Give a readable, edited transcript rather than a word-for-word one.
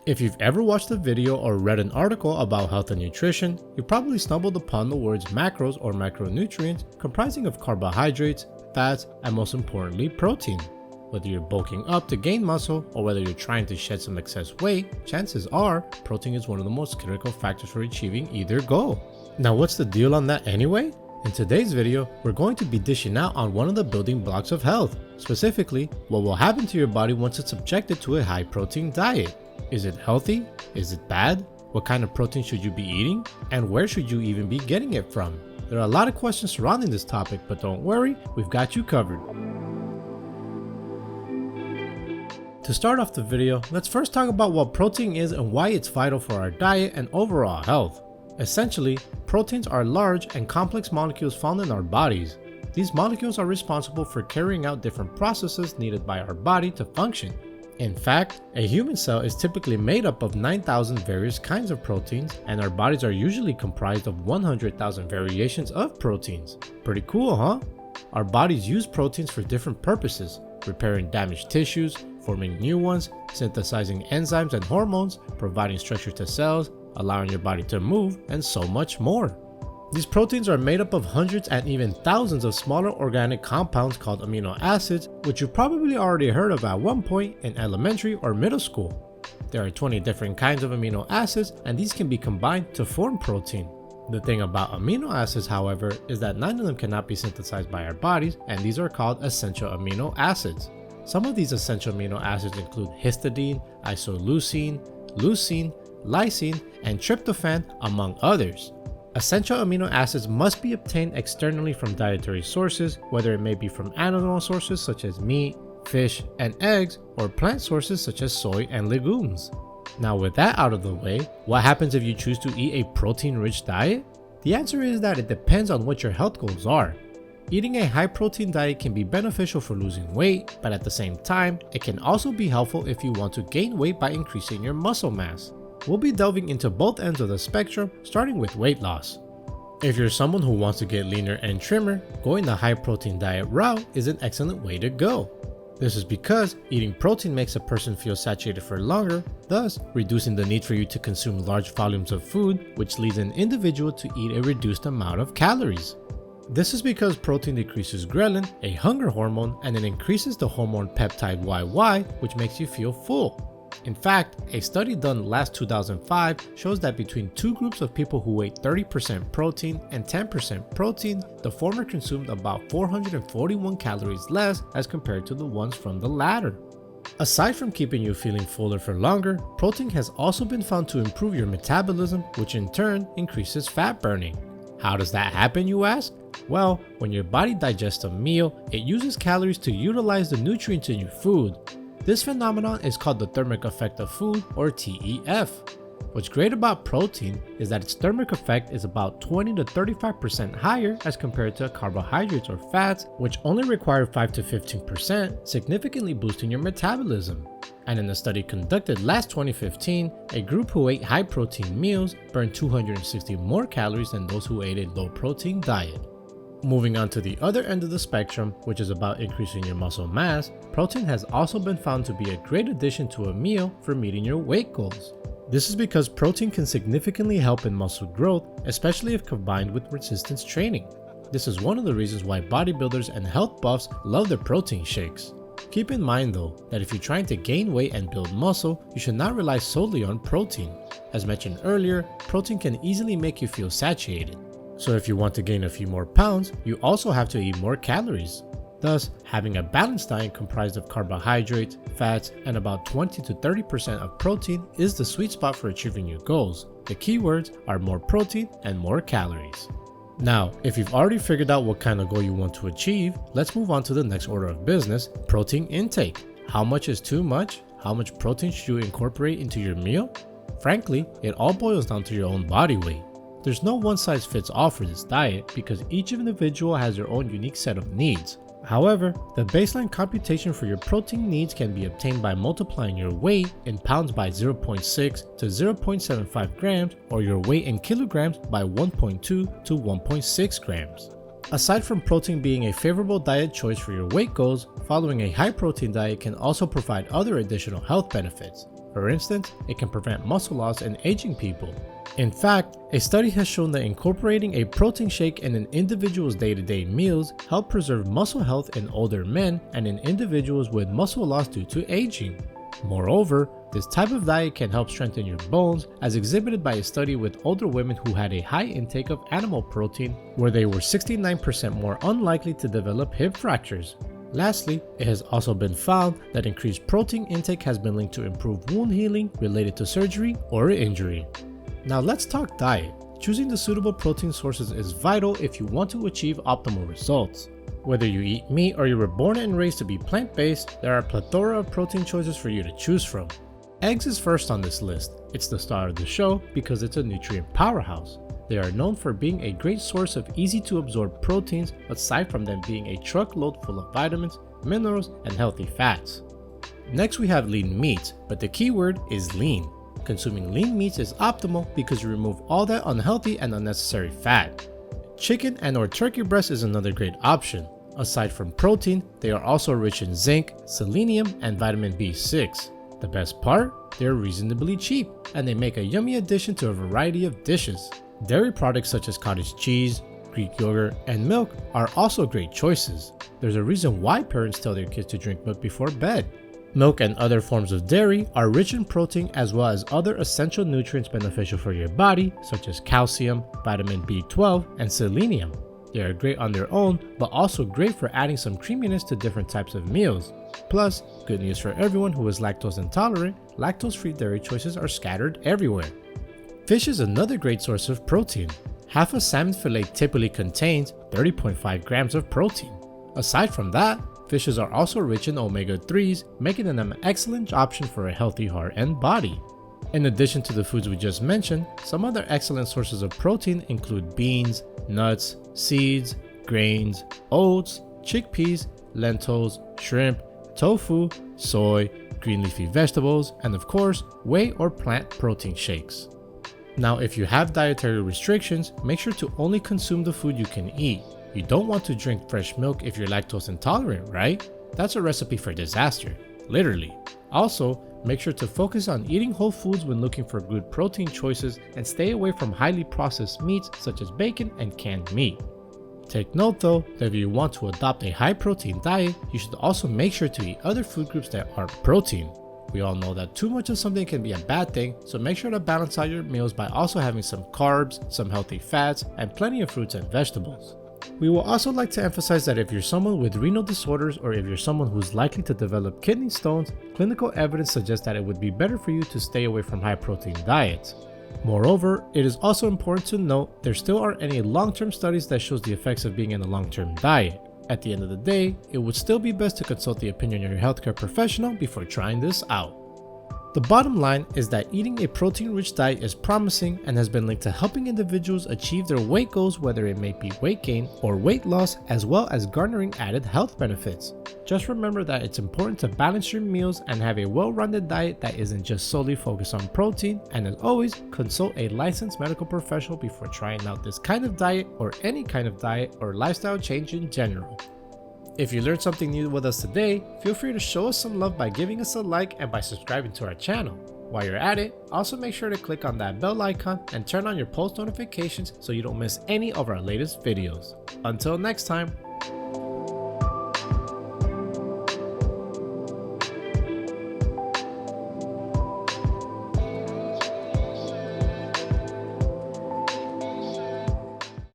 If you've ever watched a video or read an article about health and nutrition, you probably stumbled upon the words macros or macronutrients comprising of carbohydrates, fats, and most importantly, protein. Whether you're bulking up to gain muscle or whether you're trying to shed some excess weight, chances are protein is one of the most critical factors for achieving either goal. Now, what's the deal on that anyway? In today's video, we're going to be dishing out on one of the building blocks of health, specifically what will happen to your body once it's subjected to a high protein diet. Is it healthy? Is it bad? What kind of protein should you be eating? And where should you even be getting it from? There are a lot of questions surrounding this topic, but don't worry, we've got you covered. To start off the video, let's first talk about what protein is and why it's vital for our diet and overall health. Essentially, proteins are large and complex molecules found in our bodies. These molecules are responsible for carrying out different processes needed by our body to function. In fact, a human cell is typically made up of 9,000 various kinds of proteins, and our bodies are usually comprised of 100,000 variations of proteins. Pretty cool, huh? Our bodies use proteins for different purposes: repairing damaged tissues, forming new ones, synthesizing enzymes and hormones, providing structure to cells, allowing your body to move, and so much more. These proteins are made up of hundreds and even thousands of smaller organic compounds called amino acids, which you probably already heard of at one point in elementary or middle school. There are 20 different kinds of amino acids, and these can be combined to form protein. The thing about amino acids, however, is that 9 of them cannot be synthesized by our bodies, and these are called essential amino acids. Some of these essential amino acids include histidine, isoleucine, leucine, lysine, and tryptophan, among others. Essential amino acids must be obtained externally from dietary sources, whether it may be from animal sources such as meat, fish, and eggs, or plant sources such as soy and legumes. Now, with that out of the way, what happens if you choose to eat a protein-rich diet? The answer is that it depends on what your health goals are. Eating a high-protein diet can be beneficial for losing weight, but at the same time, it can also be helpful if you want to gain weight by increasing your muscle mass. We'll be delving into both ends of the spectrum, starting with weight loss. If you're someone who wants to get leaner and trimmer, going the high-protein diet route is an excellent way to go. This is because eating protein makes a person feel satiated for longer, thus reducing the need for you to consume large volumes of food, which leads an individual to eat a reduced amount of calories. This is because protein decreases ghrelin, a hunger hormone, and it increases the hormone peptide YY, which makes you feel full. In fact, a study done last 2005 shows that between two groups of people who ate 30% protein and 10% protein, the former consumed about 441 calories less as compared to the ones from the latter. Aside from keeping you feeling fuller for longer, protein has also been found to improve your metabolism, which in turn increases fat burning. How does that happen, you ask? Well, when your body digests a meal, it uses calories to utilize the nutrients in your food. This phenomenon is called the thermic effect of food, or TEF. What's great about protein is that its thermic effect is about 20 to 35% higher as compared to carbohydrates or fats, which only require 5 to 15%, significantly boosting your metabolism. And in a study conducted last 2015, a group who ate high protein meals burned 260 more calories than those who ate a low protein diet. Moving on to the other end of the spectrum, which is about increasing your muscle mass, protein has also been found to be a great addition to a meal for meeting your weight goals. This is because protein can significantly help in muscle growth, especially if combined with resistance training. This is one of the reasons why bodybuilders and health buffs love their protein shakes. Keep in mind though, that if you're trying to gain weight and build muscle, you should not rely solely on protein. As mentioned earlier, protein can easily make you feel satiated. So if you want to gain a few more pounds, you also have to eat more calories. Thus, having a balanced diet comprised of carbohydrates, fats, and about 20 to 30% of protein is the sweet spot for achieving your goals. The keywords are more protein and more calories. Now, if you've already figured out what kind of goal you want to achieve, let's move on to the next order of business: protein intake. How much is too much? How much protein should you incorporate into your meal? Frankly, it all boils down to your own body weight. There's no one size fits all for this diet because each individual has their own unique set of needs. However, the baseline computation for your protein needs can be obtained by multiplying your weight in pounds by 0.6 to 0.75 grams or your weight in kilograms by 1.2 to 1.6 grams. Aside from protein being a favorable diet choice for your weight goals, following a high protein diet can also provide other additional health benefits. For instance, it can prevent muscle loss in aging people. In fact, a study has shown that incorporating a protein shake in an individual's day-to-day meals help preserve muscle health in older men and in individuals with muscle loss due to aging. Moreover, this type of diet can help strengthen your bones, as exhibited by a study with older women who had a high intake of animal protein, where they were 69% more unlikely to develop hip fractures. Lastly, it has also been found that increased protein intake has been linked to improved wound healing related to surgery or injury. Now let's talk diet. Choosing the suitable protein sources is vital if you want to achieve optimal results. Whether you eat meat or you were born and raised to be plant-based, there are a plethora of protein choices for you to choose from. Eggs is first on this list. It's the star of the show because it's a nutrient powerhouse. They are known for being a great source of easy to absorb proteins, aside from them being a truckload full of vitamins, minerals, and healthy fats. Next we have lean meats, but the key word is lean. Consuming lean meats is optimal because you remove all that unhealthy and unnecessary fat. Chicken and or turkey breast is another great option. Aside from protein, they are also rich in zinc, selenium, and vitamin B6. The best part? They are reasonably cheap, and they make a yummy addition to a variety of dishes. Dairy products such as cottage cheese, Greek yogurt, and milk are also great choices. There's a reason why parents tell their kids to drink milk before bed. Milk and other forms of dairy are rich in protein as well as other essential nutrients beneficial for your body, such as calcium, vitamin B12, and selenium. They are great on their own, but also great for adding some creaminess to different types of meals. Plus, good news for everyone who is lactose intolerant, lactose-free dairy choices are scattered everywhere. Fish is another great source of protein. Half a salmon fillet typically contains 30.5 grams of protein. Aside from that, fishes are also rich in omega-3s, making them an excellent option for a healthy heart and body. In addition to the foods we just mentioned, some other excellent sources of protein include beans, nuts, seeds, grains, oats, chickpeas, lentils, shrimp, tofu, soy, green leafy vegetables, and of course, whey or plant protein shakes. Now, if you have dietary restrictions, make sure to only consume the food you can eat. You don't want to drink fresh milk if you're lactose intolerant, right? That's a recipe for disaster, literally. Also, make sure to focus on eating whole foods when looking for good protein choices and stay away from highly processed meats such as bacon and canned meat. Take note though, that if you want to adopt a high protein diet, you should also make sure to eat other food groups that aren't protein. We all know that too much of something can be a bad thing, so make sure to balance out your meals by also having some carbs, some healthy fats, and plenty of fruits and vegetables. We will also like to emphasize that if you're someone with renal disorders or if you're someone who's likely to develop kidney stones, clinical evidence suggests that it would be better for you to stay away from high protein diets. Moreover, it is also important to note there still aren't any long-term studies that shows the effects of being in a long-term diet. At the end of the day, it would still be best to consult the opinion of your healthcare professional before trying this out. The bottom line is that eating a protein-rich diet is promising and has been linked to helping individuals achieve their weight goals, whether it may be weight gain or weight loss, as well as garnering added health benefits. Just remember that it's important to balance your meals and have a well-rounded diet that isn't just solely focused on protein, and as always, consult a licensed medical professional before trying out this kind of diet or any kind of diet or lifestyle change in general. If you learned something new with us today, feel free to show us some love by giving us a like and by subscribing to our channel. While you're at it, also make sure to click on that bell icon and turn on your post notifications so you don't miss any of our latest videos. Until next time.